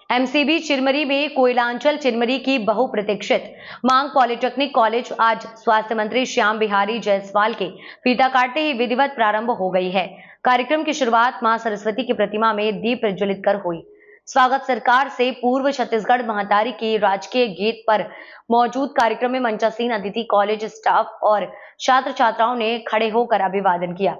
MCB Chirmiri में कोयलांचल चिरमरी की बहुप्रतीक्षित मांग पॉलिटेक्निक कॉलेज आज स्वास्थ्य मंत्री श्याम बिहारी जायसवाल के फीता काटते ही विधिवत प्रारंभ हो गई है। कार्यक्रम की शुरुआत मां सरस्वती की प्रतिमा में दीप प्रज्वलित कर हुई। स्वागत सरकार से पूर्व छत्तीसगढ़ महतारी की राजकीय गीत पर मौजूद कार्यक्रम में मंचासीन अतिथि कॉलेज स्टाफ और छात्र छात्राओं ने खड़े होकर अभिवादन किया।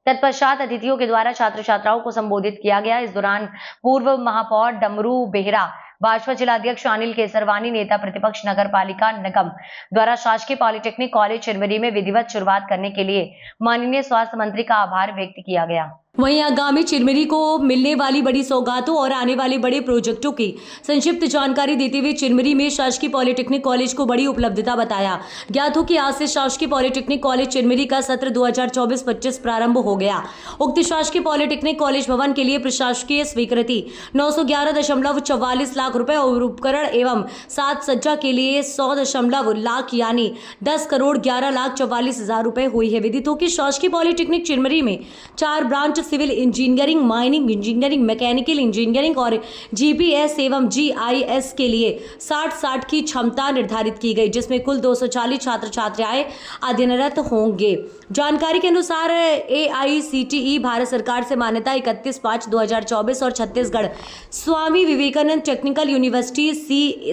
तत्पश्चात अतिथियों के द्वारा छात्र छात्राओं को संबोधित किया गया। इस दौरान पूर्व महापौर डमरू बेहरा, भाजपा जिलाध्यक्ष अनिल केसरवानी, नेता प्रतिपक्ष नगर पालिका निगम द्वारा शासकीय पॉलिटेक्निक कॉलेज चिरमरी में विधिवत शुरुआत करने के लिए माननीय स्वास्थ्य मंत्री का आभार व्यक्त किया गया। वहीं आगामी चिरमरी को मिलने वाली बड़ी सौगातों और आने वाले बड़े प्रोजेक्टों की संक्षिप्त जानकारी देते हुए चिरमरी में शासकीय पॉलिटेक्निक कॉलेज को बड़ी उपलब्धता बताया। ज्ञात हो कि आज से शासकीय पॉलिटेक्निक कॉलेज चिरमरी का सत्र 2024-25 प्रारंभ हो गया। उक्त शासकीय पॉलिटेक्निक कॉलेज भवन के लिए प्रशासकीय स्वीकृति 911.44 लाख रुपए और उपकरण एवं सात सज्जा के लिए 100 लाख यानी 10 करोड़ 11 लाख 44 हजार रुपए हुई है। विदित हो कि शासकीय पॉलिटेक्निक चिरमरी में 4 branch civil engineering, mining engineering, mechanical engineering और जीपीएस एवं जीआईएस के लिए 60 की क्षमता निर्धारित की गई, जिसमें कुल 240 छात्र छात्राएं अध्ययनरत होंगे। जानकारी के अनुसार एआईसीटीई भारत सरकार से मान्यता 31/5/2024 और Chhattisgarh Swami Vivekananda technical university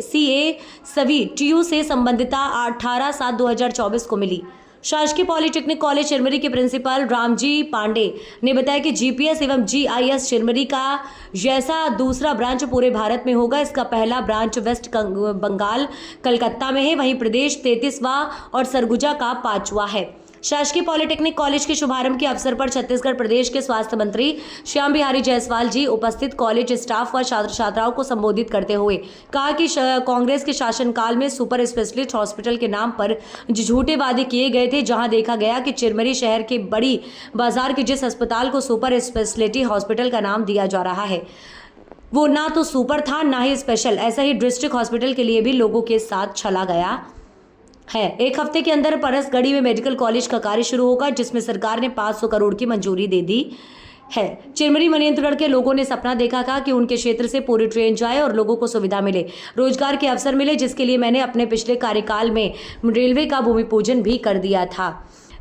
CA सभी टीयू से संबंधिता 18/7/2024 को मिली। शासकीय पॉलिटेक्निक कॉलेज चिरमरी के प्रिंसिपल रामजी पांडे ने बताया कि जीपीएस एवं जीआईएस चिरमरी का जैसा दूसरा ब्रांच पूरे भारत में होगा। इसका पहला ब्रांच वेस्ट बंगाल कलकत्ता में है, वहीं प्रदेश 33वां और सरगुजा का 5वां है। शासकीय पॉलिटेक्निक कॉलेज के शुभारंभ के अवसर पर छत्तीसगढ़ प्रदेश के स्वास्थ्य मंत्री श्याम बिहारी जायसवाल जी उपस्थित कॉलेज स्टाफ व छात्र छात्राओं को संबोधित करते हुए कहा कि कांग्रेस के शासनकाल में सुपर स्पेशलिस्ट हॉस्पिटल के नाम पर झूठे वादे किए गए थे, जहां देखा गया कि चिरमरी शहर के बड़ी बाजार के जिस अस्पताल को सुपर स्पेशलिटी हॉस्पिटल का नाम दिया जा रहा है वो ना तो सुपर था ना ही स्पेशल। ऐसा ही डिस्ट्रिक्ट हॉस्पिटल के लिए भी लोगों के साथ चला गया है। एक हफ्ते के अंदर परसगढ़ी में मेडिकल कॉलेज का कार्य शुरू होगा, जिसमें सरकार ने 500 करोड़ की मंजूरी दे दी है। चिरमरी मनेन्द्रगढ़ के लोगों ने सपना देखा था कि उनके क्षेत्र से पूरी ट्रेन जाए और लोगों को सुविधा मिले, रोजगार के अवसर मिले, जिसके लिए मैंने अपने पिछले कार्यकाल में रेलवे का भूमि पूजन भी कर दिया था।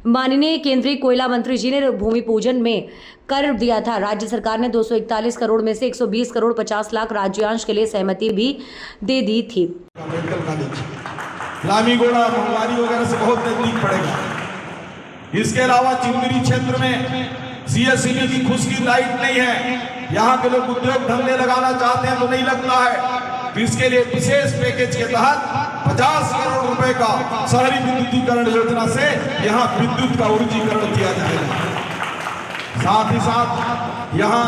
माननीय केंद्रीय कोयला मंत्री जी ने भूमि पूजन में कर दिया था। राज्य सरकार ने 241 करोड़ में से 120 करोड़ 50 लाख राज्यांश के लिए सहमति भी दे दी थी। लामीगोड़ा मंगवारी वगैरह से बहुत नजदीक पड़ेगा। इसके अलावा चिरमरी क्षेत्र में सीएससीबी की खुश की लाइट नहीं है। यहाँ के लोग उद्योग धंधे लगाना चाहते हैं तो नहीं लगता है, तो इसके लिए विशेष पैकेज के तहत 50 करोड़ रुपए का शहरी विद्युतीकरण योजना से यहाँ विद्युत का ऊर्जीकरण किया जाएगा। साथ ही साथ यहाँ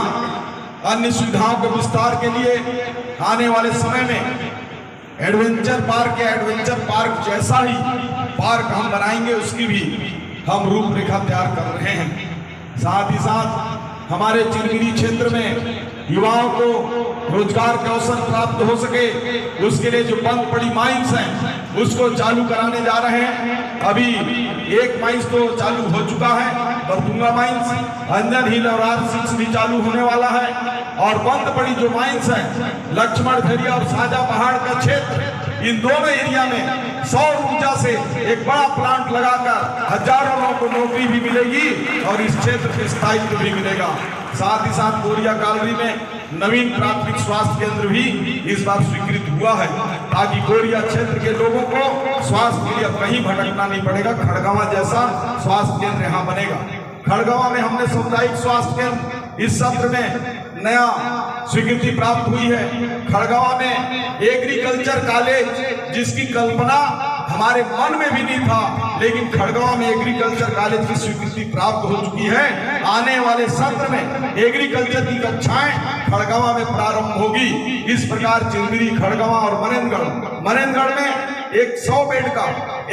अन्य सुविधाओं के विस्तार के लिए आने वाले समय में एडवेंचर पार्क जैसा ही पार्क हम बनाएंगे, उसकी भी हम रूपरेखा तैयार कर रहे हैं। साथ ही साथ हमारे चिरमरी क्षेत्र में युवाओं को रोजगार के अवसर प्राप्त हो सके, उसके लिए जो बंद पड़ी माइंस हैं उसको चालू कराने जा रहे हैं। अभी एक माइंस तो चालू हो चुका है, बरतुंगा माइंस, अंजन हिल और R6 भी चालू होने वाला है। और बंद पड़ी जो माइंस हैं लक्ष्मण भेड़िया और साजा पहाड़ का क्षेत्र, इन दोनों एरिया में सौर ऊर्जा से एक बड़ा प्लांट लगाकर हजारों लोगों को नौकरी भी मिलेगी और इस क्षेत्र के स्थायित्व भी मिलेगा। साथ ही साथ कोरिया कॉलोनी में नवीन प्राथमिक स्वास्थ्य केंद्र भी इस बार स्वीकृत हुआ है, ताकि कोरिया क्षेत्र के लोगों को स्वास्थ्य के लिए कहीं भटकना नहीं पड़ेगा। खड़गवां जैसा स्वास्थ्य केंद्र यहाँ बनेगा। खड़गवां में हमने सामुदायिक स्वास्थ्य केंद्र इस सत्र में नया स्वीकृति प्राप्त हुई है। खड़गवां में एग्रीकल्चर कॉलेज, जिसकी कल्पना हमारे मन में भी नहीं था, लेकिन खड़गवां में एग्रीकल्चर कॉलेज की स्वीकृति प्राप्त हो चुकी है। आने वाले सत्र में एग्रीकल्चर की कक्षाएं खड़गवां में प्रारंभ होगी। इस प्रकार चिरमरी, खड़गवां और मनेन्द्रगढ़ में एक 100 बेड का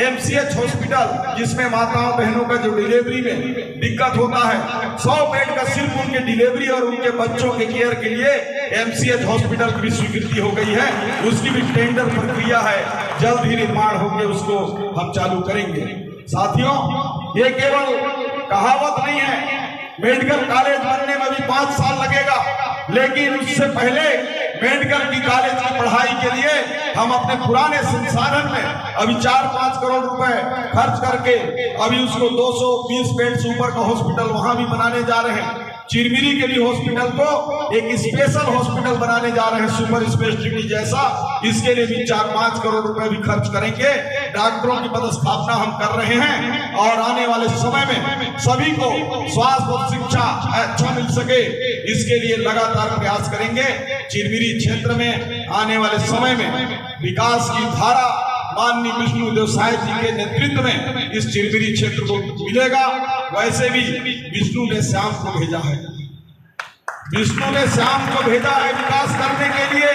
MCH हॉस्पिटल, जिसमें माताओं बहनों का जो डिलीवरी में दिक्कत होता है, 100 बेड का सिर्फ उनके डिलीवरी और उनके बच्चों के केयर के लिए MCH हॉस्पिटल की भी स्वीकृति हो गई है। उसकी भी टेंडर प्रक्रिया है, जल्द ही निर्माण होकर उसको हम चालू करेंगे। साथियों, ये केवल कहावत नहीं है। मेडिकल कॉलेज बनने में भी 5 साल लगेगा, लेकिन उससे पहले मेडिकल की कॉलेज की पढ़ाई के लिए हम अपने पुराने संसाधन में अभी 4-5 करोड़ रुपए खर्च करके अभी उसको 220 बेड से ऊपर का हॉस्पिटल वहां भी बनाने जा रहे हैं। चिरमिरी के लिए हॉस्पिटल को एक स्पेशल हॉस्पिटल बनाने जा रहे हैं, सुपर स्पेशलिटी जैसा। इसके लिए भी 4-5 करोड़ रुपए भी खर्च करेंगे। डॉक्टरों की पदस्थापना हम कर रहे हैं और आने वाले समय में सभी को स्वास्थ्य और शिक्षा अच्छा मिल सके, इसके लिए लगातार प्रयास करेंगे। चिरमिरी क्षेत्र में आने वाले समय में विकास की धारा माननीय विष्णुदेव साय जी के नेतृत्व में इस चिरमिरी क्षेत्र को मिलेगा। वैसे भी विष्णु ने श्याम को भेजा है, विष्णु ने श्याम को भेजा है विकास करने के लिए,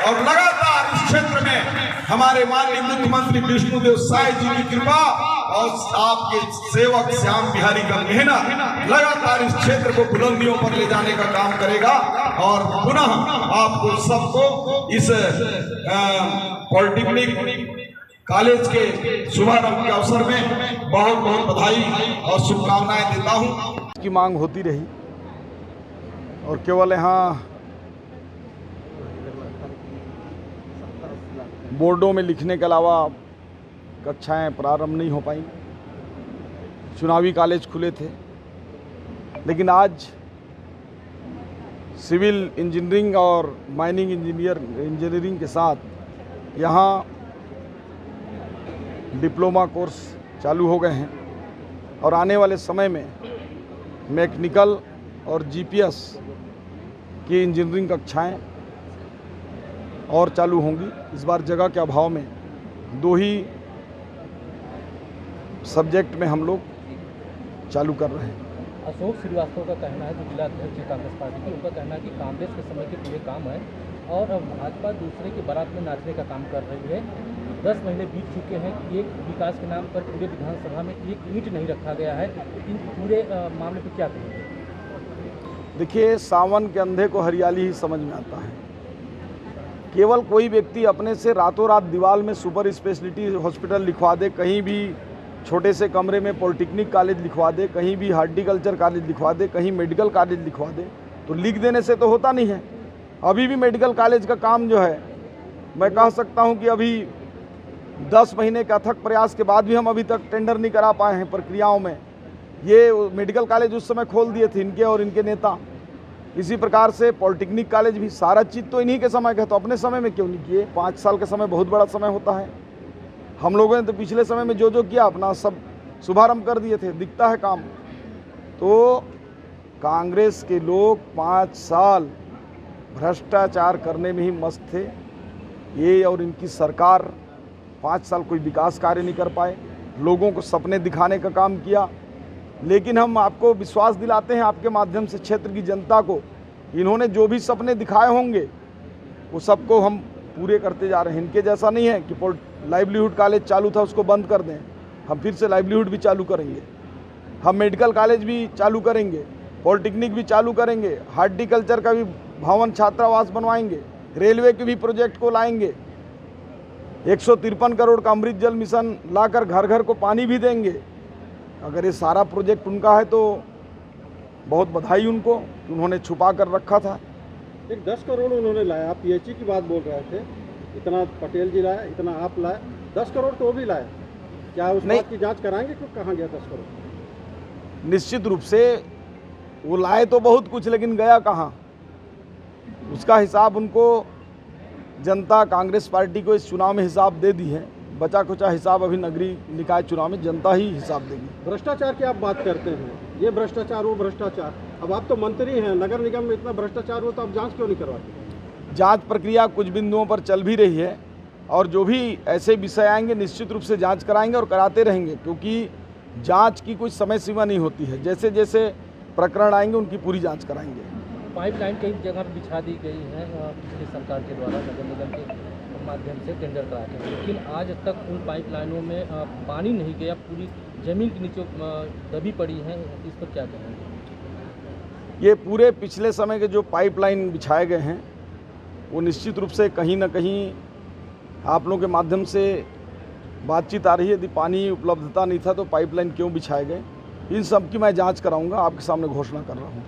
और लगातार इस क्षेत्र में हमारे माननीय मुख्यमंत्री विष्णुदेव साय जी की कृपा और आपके सेवक श्याम बिहारी का मेहनत लगातार इस क्षेत्र को बुलंदियों पर ले जाने का काम करेगा। और पुनः आपको सबको इस पॉलिटेक्निक कॉलेज के शुभारंभ के अवसर में बहुत बहुत बधाई और शुभकामनाएं देता हूं। की मांग होती रही और केवल यहाँ बोर्डों में लिखने के अलावा कक्षाएं प्रारंभ नहीं हो पाई। चुनावी कॉलेज खुले थे, लेकिन आज सिविल इंजीनियरिंग और माइनिंग इंजीनियरिंग के साथ यहाँ डिप्लोमा कोर्स चालू हो गए हैं और आने वाले समय में मैकेनिकल और जीपीएस की इंजीनियरिंग कक्षाएं और चालू होंगी। इस बार जगह के अभाव में 2 ही सब्जेक्ट में हम लोग चालू कर रहे हैं। अशोक श्रीवास्तव का कहना है, जो जिला अध्यक्ष है कांग्रेस पार्टी की, उनका कहना है कि कांग्रेस के समय के पूरे काम है और अब भाजपा दूसरे की बारात में नाचने का काम कर रही है। 10 महीने बीत चुके हैं, एक विकास के नाम पर पूरे विधानसभा में एक ईंट नहीं रखा गया है। इन पूरे मामले पर क्या कहेंगे? देखिए, सावन के अंधे को हरियाली ही समझ में आता है। केवल कोई व्यक्ति अपने से रातों रात दीवार में सुपर स्पेशलिटी हॉस्पिटल लिखवा दे, कहीं भी छोटे से कमरे में पॉलिटेक्निक कॉलेज लिखवा दे, कहीं भी हार्टिकल्चर कॉलेज लिखवा दे, कहीं मेडिकल कॉलेज लिखवा दे, तो लिख देने से तो होता नहीं है। अभी भी मेडिकल कॉलेज का काम जो है, मैं कह सकता हूं कि अभी 10 महीने का अथक प्रयास के बाद भी हम अभी तक टेंडर नहीं करा पाए हैं प्रक्रियाओं में। ये मेडिकल कॉलेज उस समय खोल दिए थे इनके और इनके नेता। इसी प्रकार से पॉलिटेक्निक कॉलेज भी, सारा चीज़ तो इन्हीं के समय का, तो अपने समय में क्यों नहीं किए? 5 साल का समय बहुत बड़ा समय होता है। हम लोगों ने तो पिछले समय में जो किया अपना सब शुभारंभ कर दिए थे, दिखता है काम। तो कांग्रेस के लोग 5 साल भ्रष्टाचार करने में ही मस्त थे। ये और इनकी सरकार 5 साल कोई विकास कार्य नहीं कर पाए, लोगों को सपने दिखाने का काम किया। लेकिन हम आपको विश्वास दिलाते हैं आपके माध्यम से क्षेत्र की जनता को, इन्होंने जो भी सपने दिखाए होंगे वो सबको हम पूरे करते जा रहे हैं। इनके जैसा नहीं है कि लाइवलीहुड कॉलेज चालू था उसको बंद कर दें, हम फिर से लाइवलीहुड भी चालू करेंगे। हम मेडिकल कॉलेज भी चालू करेंगे, पॉलिटेक्निक भी चालू करेंगे, हार्टिकल्चर का भी भवन छात्रावास बनवाएंगे, रेलवे के भी प्रोजेक्ट को लाएंगे, 153 करोड़ का अमृत जल मिशन लाकर घर घर को पानी भी देंगे। अगर ये सारा प्रोजेक्ट उनका है तो बहुत बधाई उनको, उन्होंने छुपा कर रखा था। एक 10 करोड़ उन्होंने लाया, आप पीएचई की बात बोल रहे थे, इतना पटेल जी लाए, इतना आप लाए, 10 करोड़ तो वो भी लाए। क्या उस बात की जांच कराएंगे कि कहाँ गया 10 करोड़? निश्चित रूप से वो लाए तो बहुत कुछ, लेकिन गया कहाँ, उसका हिसाब उनको जनता कांग्रेस पार्टी को इस चुनाव में हिसाब दे दी है। बचा खुचा हिसाब अभी नगरीय निकाय चुनाव में जनता ही हिसाब देगी। भ्रष्टाचार की आप बात करते हैं, ये भ्रष्टाचार वो भ्रष्टाचार, अब आप तो मंत्री हैं, नगर निगम में इतना भ्रष्टाचार हो तो आप जांच क्यों नहीं करवाते? जांच प्रक्रिया कुछ बिंदुओं पर चल भी रही है और जो भी ऐसे विषय आएंगे निश्चित रूप से जांच कराएंगे और कराते रहेंगे, क्योंकि जांच की कुछ समय सीमा नहीं होती है। जैसे जैसे प्रकरण आएंगे उनकी पूरी जांच कराएंगे। पाइपलाइन कई जगह पर बिछा दी गई है पिछली सरकार के द्वारा नगर निगम के माध्यम से टेंडर करा के, लेकिन आज तक उन पाइपलाइनों में पानी नहीं गया, पूरी जमीन के नीचे दबी पड़ी है। इस पर क्या कहेंगे? ये पूरे पिछले समय के जो पाइपलाइन बिछाए गए हैं वो निश्चित रूप से कहीं ना कहीं आप लोगों के माध्यम से बातचीत आ रही है। यदि पानी उपलब्धता नहीं था तो पाइपलाइन क्यों बिछाए गए, इन सब की मैं जांच कराऊंगा, आपके सामने घोषणा कर रहा हूँ।